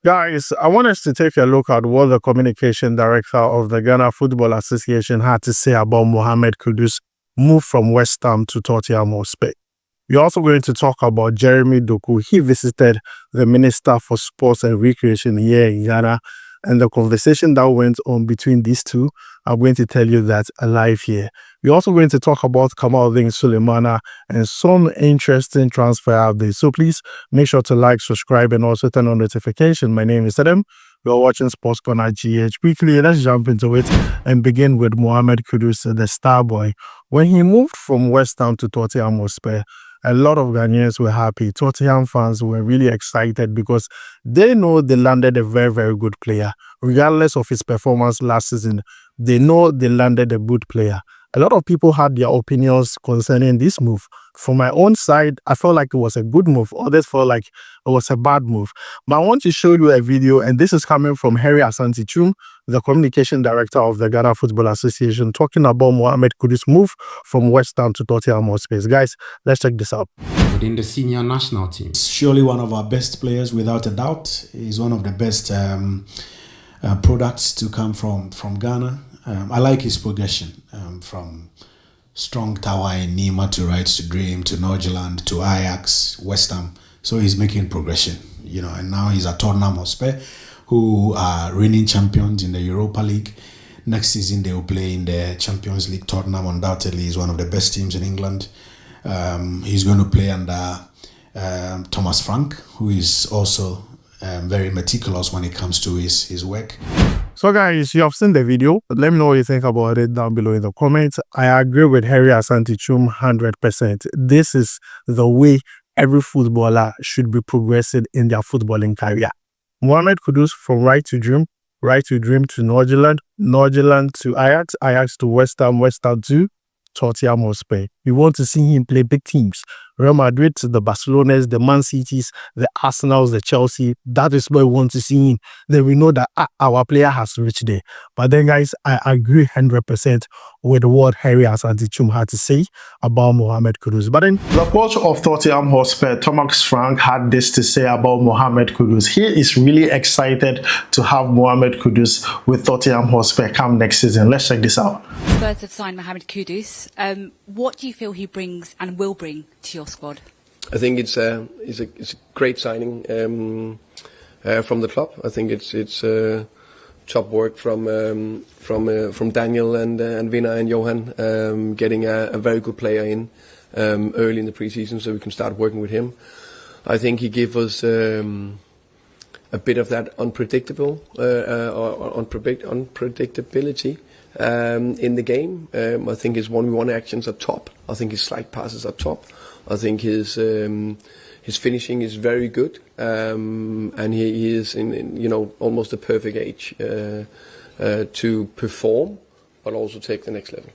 Guys, I want us to take a look at what the communication director of the Ghana Football Association had to say about Mohammed Kudus' move from West Ham to Tottenham Hotspur. We're also going to talk about Jeremy Doku. He visited the Minister for Sports and Recreation here in Ghana, and the conversation that went on between these two, I'm going to tell you that live here. We're also going to talk about Kamaldeen, Sulemana, and some interesting transfer updates. So please make sure to like, subscribe, and also turn on notification. My name is Adam. You're watching SportsCornerGH weekly. Let's jump into it and begin with Mohammed Kudus, the star boy. When he moved from West Ham to Tottenham Hotspur, a lot of Ghanaians were happy. Tottenham fans were really excited because they know they landed a very, very good player. Regardless of his performance last season, they know they landed a good player. A lot of people had their opinions concerning this move. From my own side, I felt like it was a good move. Others felt like it was a bad move. But I want to show you a video, and this is coming from Asante, twum, the communication director of the Ghana Football Association, talking about Mohammed Kudus' move from West Ham to Tottenham Hotspur. Guys, let's check this out. Within the senior national team, surely one of our best players, without a doubt. He's one of the best products to come from Ghana. I like his progression from strong tower in Nima to Rights to Dream to Norgeland to Ajax, West Ham. So he's making progression, and now he's at Tottenham Hotspur, who are reigning champions in the Europa League. Next season they will play in the Champions League. Tottenham undoubtedly is one of the best teams in England. He's going to play under Thomas Frank, who is also very meticulous when it comes to his work. So guys, you have seen the video. Let me know what you think about it down below in the comments. I agree with Asante, twum 100%. This is the way every footballer should be progressing in their footballing career. Mohammed Kudus from right to dream to Norgeland, Norgeland to Ajax, Ajax to West Ham, West Ham to Tottenham Hotspur. We want to see him play big teams. Real Madrid, the Barcelonas, the Man Cities, the Arsenals, the Chelsea. That is where we want to see him. Then we know that our player has reached there. But then, guys, I agree 100% with what Asante, twum had to say about Mohammed Kudus. But then, the coach of Tottenham Hotspur, Thomas Frank, had this to say about Mohammed Kudus. He is really excited to have Mohammed Kudus with Tottenham Hotspur come next season. Let's check this out. Spurs have signed Mohammed Kudus. What do you feel he brings and will bring to your squad? I think it's a great signing from the club. I think it's top work from Daniel and Vina and Johan, getting a very good player in early in the preseason, so we can start working with him. I think he gave us a bit of that unpredictability in the game. I think his 1v1 actions are top. I think his slide passes are top. I think his finishing is very good, and he is in almost the perfect age to perform, but also take the next level.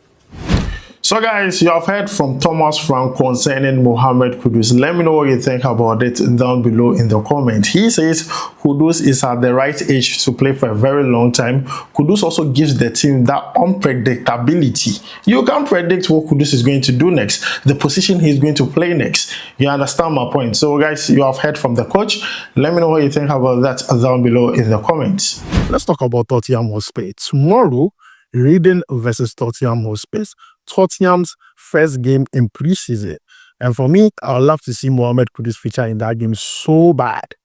So guys, you have heard from Thomas Frank concerning Mohammed Kudus. Let me know what you think about it down below in the comment. He says Kudus is at the right age to play for a very long time. Kudus also gives the team that unpredictability. You can't predict what Kudus is going to do next, the position he's going to play next. You understand my point? So guys, you have heard from the coach. Let me know what you think about that down below in the comments. Let's talk about Tottenham Hotspur. Tomorrow, Reading versus Tottenham Hotspur. Tottenham's first game in preseason. And for me, I would love to see Mohammed Kudus feature in that game so bad.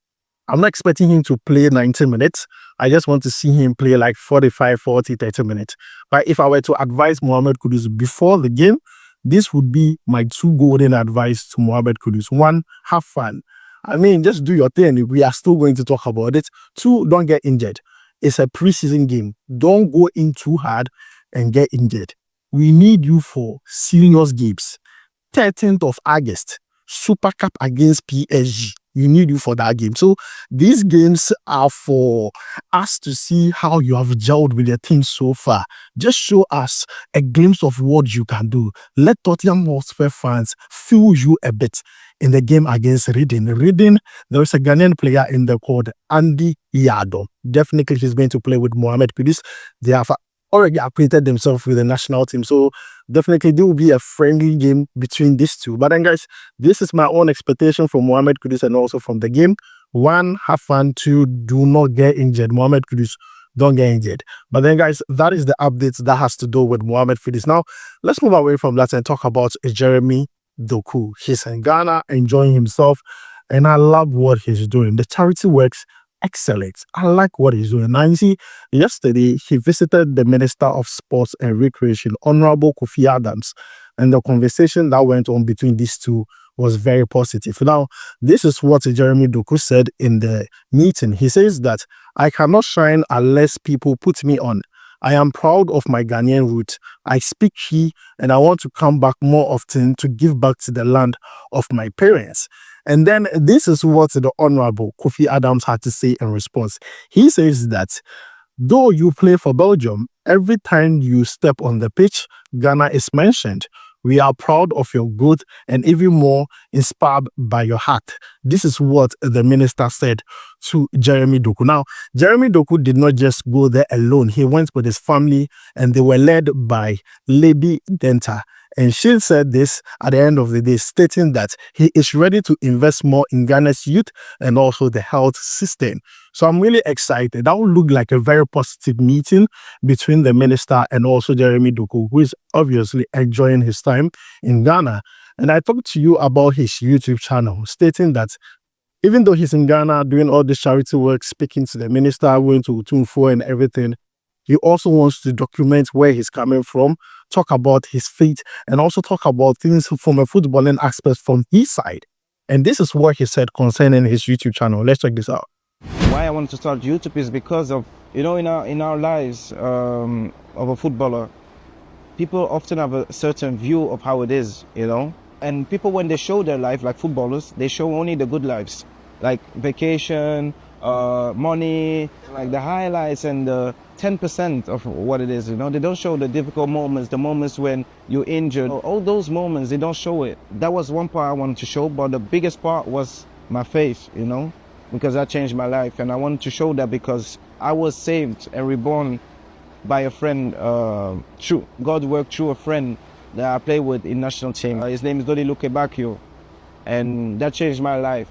I'm not expecting him to play 90 minutes. I just want to see him play like 45, 40, 30 minutes. But if I were to advise Mohammed Kudus before the game, this would be my two golden advice to Mohammed Kudus. One, have fun. I mean, just do your thing. We are still going to talk about it. Two, don't get injured. It's a preseason game. Don't go in too hard and get injured. We need you for serious games. 13th of August, Super Cup against PSG. We need you for that game. So these games are for us to see how you have gelled with your team so far. Just show us a glimpse of what you can do. Let Tottenham Hotspur fans feel you a bit in the game against Reading. Reading, there is a Ghanaian player in there called Andy Yado. Definitely he's going to play with Mohammed Kudus. They have already acquainted themselves with the national team. So definitely there will be a friendly game between these two. But then guys, this is my own expectation from Mohammed Kudus and also from the game. One, have fun. Two, do not get injured. Mohammed Kudus, don't get injured. But then, guys, that is the update that has to do with Mohammed Kudus. Now, let's move away from that and talk about Jeremy Doku. He's in Ghana, enjoying himself, and I love what he's doing. The charity works excellent. I like what he's doing. Now, you see, yesterday, he visited the Minister of Sports and Recreation, Honorable Kofi Adams, and the conversation that went on between these two was very positive. Now, this is what Jeremy Doku said in the meeting. He says that I cannot shine unless people put me on. I am proud of my Ghanaian root. I speak Shi, and I want to come back more often to give back to the land of my parents. And then this is what the Honorable Kofi Adams had to say in response. He says that though you play for Belgium, every time you step on the pitch, Ghana is mentioned. We are proud of your growth and even more inspired by your heart. This is what the minister said to Jeremy Doku. Now, Jeremy Doku did not just go there alone. He went with his family and they were led by Lady Denta. And she said this at the end of the day, stating that he is ready to invest more in Ghana's youth and also the health system. So I'm really excited. That will look like a very positive meeting between the minister and also Jeremy Doku, who is obviously enjoying his time in Ghana. And I talked to you about his YouTube channel, stating that even though he's in Ghana doing all this charity work, speaking to the minister, going to Utumfo and everything, he also wants to document where he's coming from, talk about his faith, and also talk about things from a footballing aspect from his side. And this is what he said concerning his YouTube channel. Let's check this out. Why I wanted to start YouTube is because of, in our lives of a footballer, people often have a certain view of how it is, And people, when they show their life, like footballers, they show only the good lives, like vacation, money, like the highlights and the 10% of what it is, They don't show the difficult moments, the moments when you're injured. All those moments, they don't show it. That was one part I wanted to show, but the biggest part was my faith, because that changed my life. And I wanted to show that because I was saved and reborn by a friend, God worked through a friend that I play with in national team. His name is Dodiluke Bakio, and that changed my life.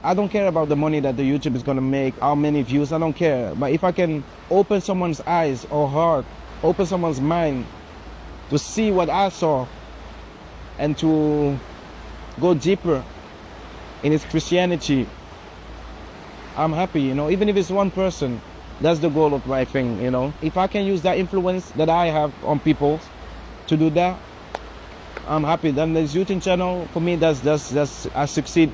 I don't care about the money that the YouTube is going to make, how many views, I don't care. But if I can open someone's eyes or heart, open someone's mind to see what I saw and to go deeper in his Christianity, I'm happy, even if it's one person, that's the goal of my thing, If I can use that influence that I have on people to do that, I'm happy. Then the YouTube channel, for me, that's I succeed.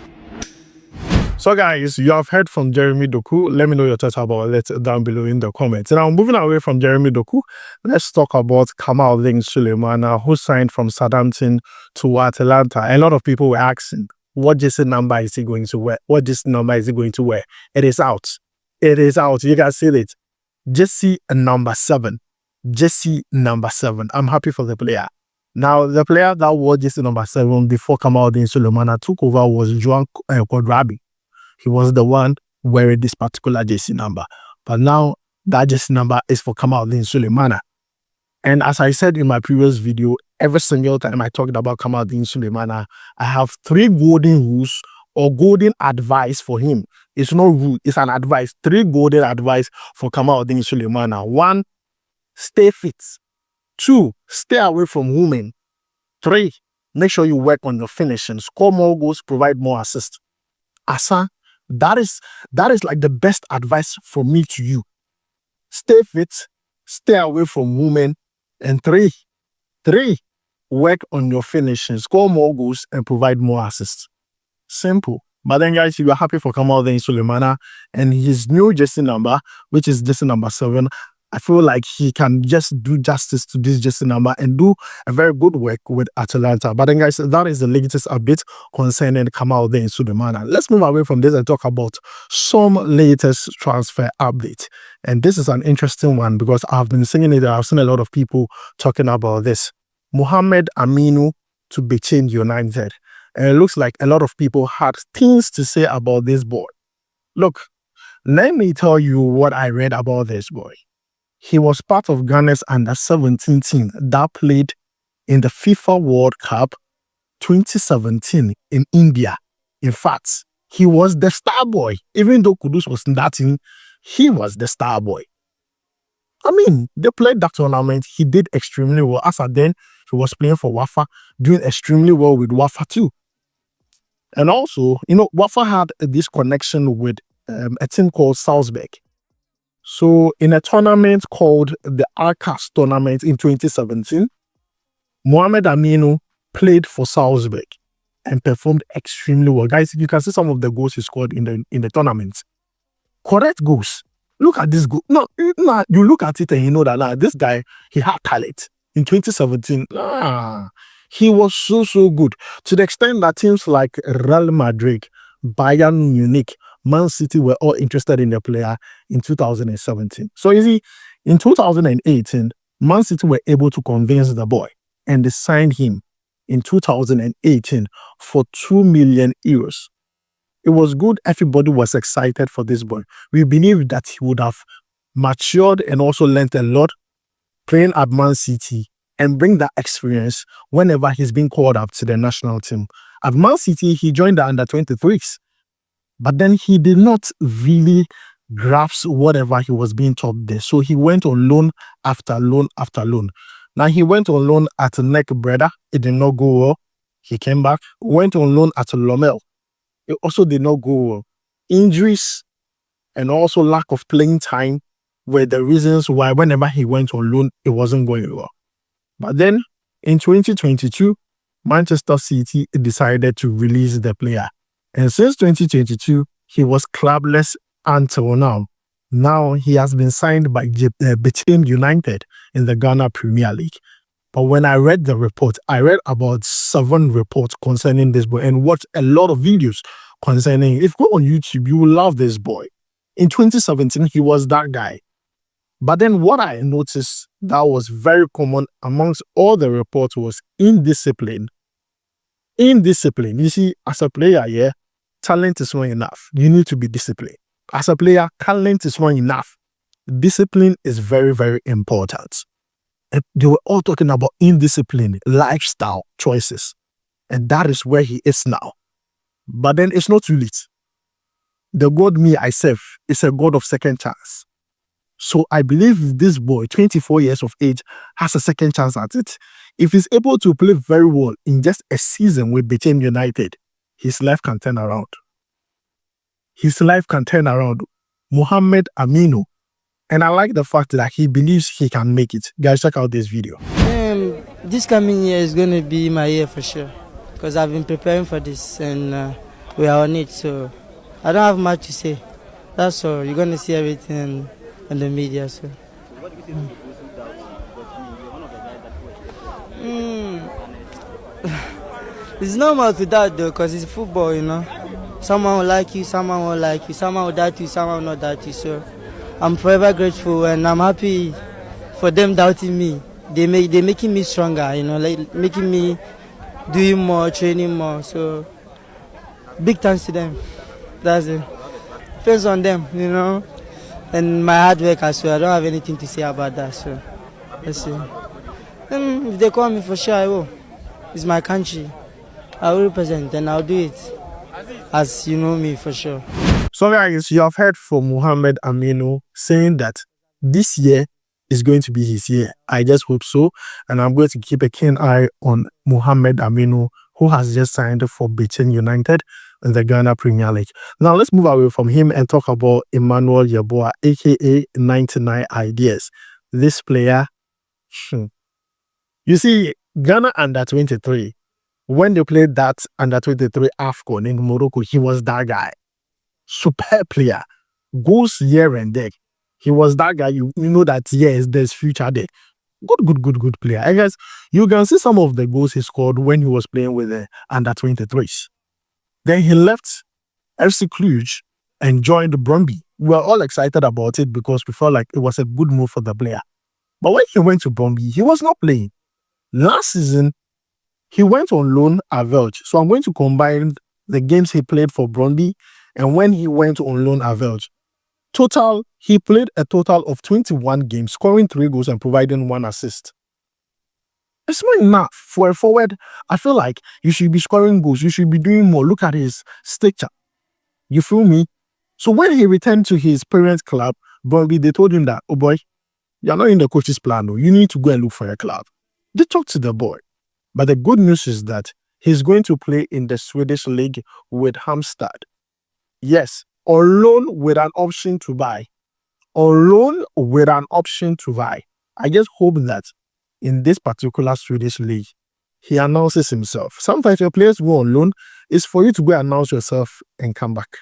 So guys, you have heard from Jeremy Doku. Let me know your thoughts about it down below in the comments. Now, moving away from Jeremy Doku, let's talk about Kamaldeen Sulemana, who signed from Southampton to Atalanta. A lot of people were asking, what jersey number is he going to wear? What jersey number is he going to wear? It is out. It is out. You guys see it. Jersey number 7. Jersey number 7. I'm happy for the player. Now, the player that wore jersey number 7 before Kamaldeen Sulemana took over was Joan Quadrabi. He was the one wearing this particular jersey number. But now, that jersey number is for Kamaldeen Sulemana. And as I said in my previous video, every single time I talked about Kamaldeen Sulemana, I have 3 golden rules or golden advice for him. It's not rule, it's an advice. 3 golden advice for Kamaldeen Sulemana. 1, stay fit. 2, stay away from women. 3, make sure you work on your finishing. Score more goals, provide more assists. Asa, that is like the best advice from me to you. Stay fit, stay away from women, and 3, work on your finishing, score more goals, and provide more assists. Simple. But then, guys, if you are happy for Kamaldeen Sulemana and his new jersey number, which is jersey number 7, I feel like he can just do justice to this jersey number and do a very good work with Atalanta. But then, guys, that is the latest update concerning Kamaldeen Sulemana. Let's move away from this and talk about some latest transfer update. And this is an interesting one because I've been seeing it. I've seen a lot of people talking about this. Mohammed Aminu to Bechem United. And it looks like a lot of people had things to say about this boy. Look, let me tell you what I read about this boy. He was part of Ghana's under-17 team that played in the FIFA World Cup 2017 in India. In fact, He was the star boy. Even though Kudus was starting, he was the star boy. I mean, they played that tournament. He did extremely well. As at then, he was playing for Wafa, doing extremely well with Wafa too. And also, Wafa had this connection with a team called Salzburg. So in a tournament called the Arcas tournament in 2017, Mohammed Aminu played for Salzburg and performed extremely well. Guys, you can see some of the goals he scored in the tournament. Correct goals. Look at this goal. No, you look at it and you know that this guy, he had talent. In 2017, he was so good. To the extent that teams like Real Madrid, Bayern Munich, Man City were all interested in the player in 2017. So you see, in 2018, Man City were able to convince the boy and they signed him in 2018 for 2 million euros. It was good. Everybody was excited for this boy. We believe that he would have matured and also learned a lot playing at Man City and bring that experience whenever he's been called up to the national team. At Man City, he joined the under-23s, but then he did not really grasp whatever he was being taught there. So he went on loan after loan after loan. Now he went on loan at Neck Breda. It did not go well. He came back. Went on loan at Lomel. It also did not go well. Injuries and also lack of playing time were the reasons why whenever he went on loan, it wasn't going well. But then in 2022, Manchester City decided to release the player. And since 2022, he was clubless until now. Now he has been signed by Bechem United in the Ghana Premier League. But when I read the report, I read about 7 reports concerning this boy and watched a lot of videos concerning. If you go on YouTube, you will love this boy. In 2017, he was that guy. But then what I noticed that was very common amongst all the reports was indiscipline. Indiscipline. You see, as a player, talent is not enough. You need to be disciplined. As a player, talent is not enough. Discipline is very, very important. And they were all talking about indiscipline, lifestyle choices. And that is where he is now. But then it's not too late. The God me I serve is a God of second chance. So I believe this boy, 24 years of age, has a second chance at it. If he's able to play very well in just a season with Bechem United, his life can turn around. His life can turn around. Mohammed Aminu. And I like the fact that he believes he can make it. Guys, check out this video. This coming year is going to be my year for sure. Because I've been preparing for this and we are on it. So I don't have much to say. That's all. You're going to see everything in the media. So. What do you think It's normal to that though, because it's football, you know. Someone will like you, someone will like you, someone will doubt you, someone will not doubt you. So I'm forever grateful and I'm happy for them doubting me. They're making me stronger, you know, like making me doing more, training more. So big thanks to them. That's it. Depends on them, you know, and my hard work as well. I don't have anything to say about that. So let's see. If they call me, for sure I will. It's my country. I will represent and I'll do it. As you know me, for sure. So guys, you have heard from Mohammed Aminu saying that this year is going to be his year. I just hope so. And I'm going to keep a keen eye on Mohammed Aminu, who has just signed for Bechem United in the Ghana Premier League. Now let's move away from him and talk about Emmanuel Yeboah, aka 99 Ideas. This player, you see, Ghana under-23, when they played that under-23 AFCON in Morocco, he was that guy. Superb player. Goes here and there. He was that guy. You know that, yes, there's future there. Good player. I guess you can see some of the goals he scored when he was playing with the under-23s. Then he left FC Cluj and joined Brøndby. We were all excited about it because we felt like it was a good move for the player. But when he went to Brøndby, he was not playing. Last season, he went on loan at Velge. So I'm going to combine the games he played for Brøndby and when he went on loan at Velge. He played a total of 21 games, scoring 3 goals and providing 1 assist. It's not enough. For a forward, I feel like you should be scoring goals. You should be doing more. Look at his stature. You feel me? So when he returned to his parents' club, Bobby, they told him that, oh boy, you're not in the coach's plan. You need to go and look for a club. They talked to the boy. But the good news is that he's going to play in the Swedish league with Halmstad. Yes, on loan with an option to buy. On loan with an option to buy. I just hope that in this particular Swedish league, he announces himself. Sometimes your players go on loan, it's for you to go announce yourself and come back.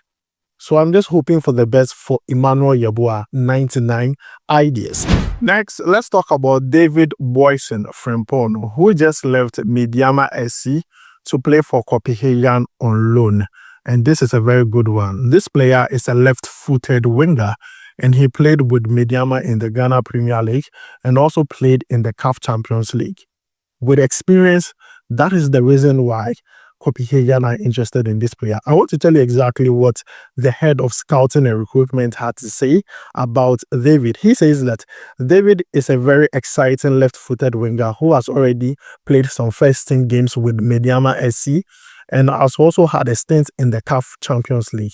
So I'm just hoping for the best for Emmanuel Yeboah, 99 ideas. Next, let's talk about David Boysen Frimpong, who just left Mediama SC to play for Copenhagen on loan. And this is a very good one. This player is a left-footed winger, and he played with Mediama in the Ghana Premier League and also played in the CAF Champions League. With experience, that is the reason why Copenhagen are interested in this player. I want to tell you exactly what the head of scouting and recruitment had to say about David. He says that David is a very exciting left-footed winger who has already played some first-team games with Mediama SC and has also had a stint in the CAF Champions League.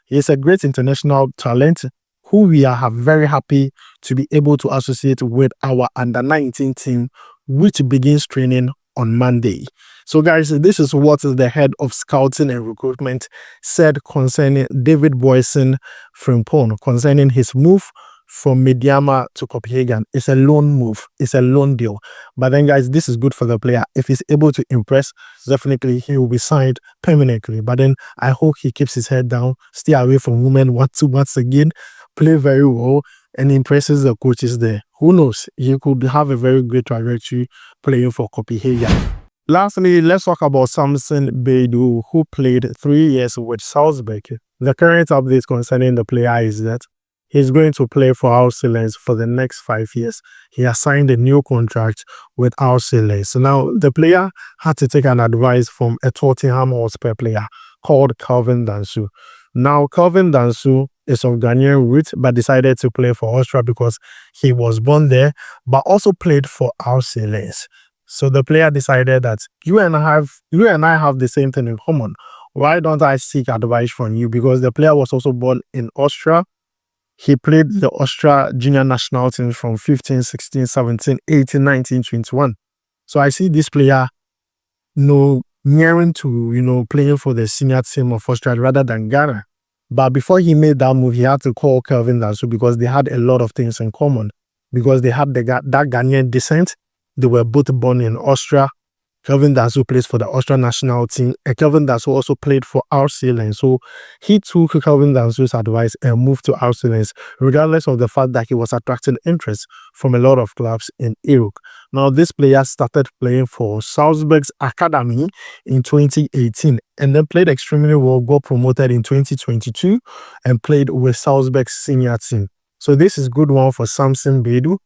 He is a great international talent who we are very happy to be able to associate with our under-19 team, which begins training on Monday. So guys, this is what the head of scouting and recruitment said concerning David Boysen Frimpong, concerning his move from Mediama to Copenhagen. It's a loan move. It's a loan deal. But then guys, this is good for the player. If he's able to impress, definitely he will be signed permanently. But then I hope he keeps his head down, stay away from women once again, play very well, and impresses the coaches there. Who knows? He could have a very great trajectory playing for Copenhagen. Lastly, let's talk about Samson Baidu, who played 3 years with Salzburg. The current update concerning the player is that he's going to play for Arsenal for the next 5 years. He has signed a new contract with Arsenal. So now the player had to take an advice from a Tottenham Hotspur player called Calvin Dansu. Now, Calvin Dansu is of Ghanaian root, but decided to play for Austria because he was born there, but also played for Arsenal. So the player decided that you and I have the same thing in common. Why don't I seek advice from you? Because the player was also born in Austria. He played the Austria junior national team from 15, 16, 17, 18, 19, 21. So I see this player nearing to, playing for the senior team of Austria rather than Ghana. But before he made that move, he had to call Calvin Dansu because they had a lot of things in common. Because they had that Ghanaian descent. They were both born in Austria. Calvin Dansu plays for the Austrian national team. And Calvin Dansu also played for Arsenal. So he took Calvin Dansu's advice and moved to Arsenal, regardless of the fact that he was attracting interest from a lot of clubs in Europe. Now, this player started playing for Salzburg's academy in 2018 and then played extremely well, got promoted in 2022 and played with Salzburg's senior team. So this is a good one for Samson Baidu.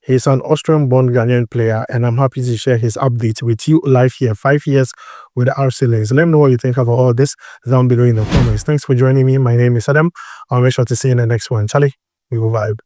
He's an Austrian-born Ghanaian player, and I'm happy to share his update with you live here. 5 years with the Arsenal. So let me know what you think about all this down below in the comments. Thanks for joining me. My name is Adam. I'll make sure to see you in the next one. Charlie, we will vibe.